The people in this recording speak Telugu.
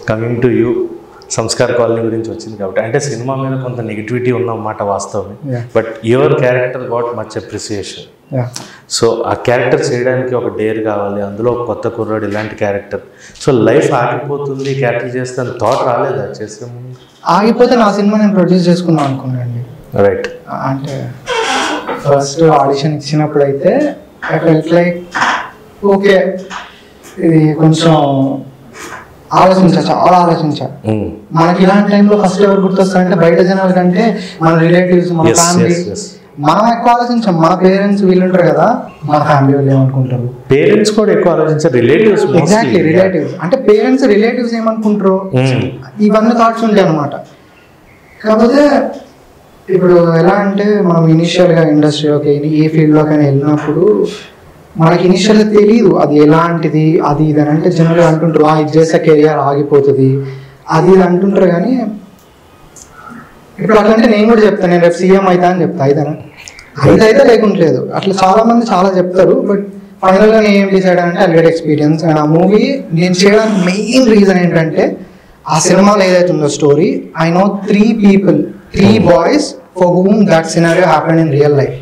Coming to you, Sanskar colony గురించి వచ్చింది కాబట్టి, అంటే సినిమా మీద కొంత నెగిటివిటీ ఉన్నమాట వాస్తవమే, but your character got much appreciation. So ఆ క్యారెక్టర్ చేయడానికి ఒక డేర్ కావాలి, అందులో కొత్త కుర్రాడు ఇలాంటి క్యారెక్టర్. సో లైఫ్ ఆగిపోతుంది క్యారెక్టర్ చేస్తే థాట్ రాలేదా చేసే ముందు? ఆగిపోతే నా సినిమా నేను ప్రొడ్యూస్ చేసుకున్నాను అనుకున్నాండి. రైట్. అంటే ఫస్ట్ ఆడిషన్ ఇచ్చినప్పుడు అయితే ఐ ఫెల్ట్ లైక్ ఓకే, ఇది కొంచెం చాలా ఆలోచించా. మనకి ఇలాంటి టైంలో ఫస్ట్ ఎవరు గుర్తొస్తారంటే బయట జనాల కంటే మన రిలేటివ్స్, మన ఫ్యామిలీ. మనం ఎక్కువ ఆలోచించాం, మన పేరెంట్స్ వీళ్ళు ఉంటారు కదా, మన ఫ్యామిలీ వాళ్ళు ఏమనుకుంటారు, పేరెంట్స్ కూడా ఎక్కువ ఆలోచించారు, రిలేటివ్స్. ఎగ్జాక్ట్లీ, రిలేటివ్స్ అంటే పేరెంట్స్ రిలేటివ్స్ ఏమనుకుంటారు, ఇవన్నీ థాట్స్ ఉంటాయి అనమాట. కాకపోతే ఇప్పుడు ఎలా అంటే మనం ఇనిషియల్గా ఇండస్ట్రీలోకి ఏ ఫీల్డ్లోకైనా వెళ్ళినప్పుడు మనకి ఇనిషియల్గా తెలియదు అది ఎలాంటిది, అది ఇది అని. అంటే జనరల్గా అంటుంటారు ఇది చేసే కెరియర్ ఆగిపోతుంది అది ఇది అంటుంటారు. కానీ ఇప్పుడు అట్లంటే నేను కూడా చెప్తాను, నేను రేపు సీఎం అవుతా అని చెప్తా, అయితే లేకుంటలేదు. అట్లా చాలా మంది చాలా చెప్తారు. బట్ ఫైనల్గా నేను ఏం డిసైడ్ అంటే ఐ గెట్ ఎక్స్పీరియన్స్. అండ్ ఆ మూవీ నేను చేయడానికి మెయిన్ రీజన్ ఏంటంటే ఆ సినిమాలో ఏదైతే ఉందో story, I know 3 people, 3 boys for whom that scenario happened in real life.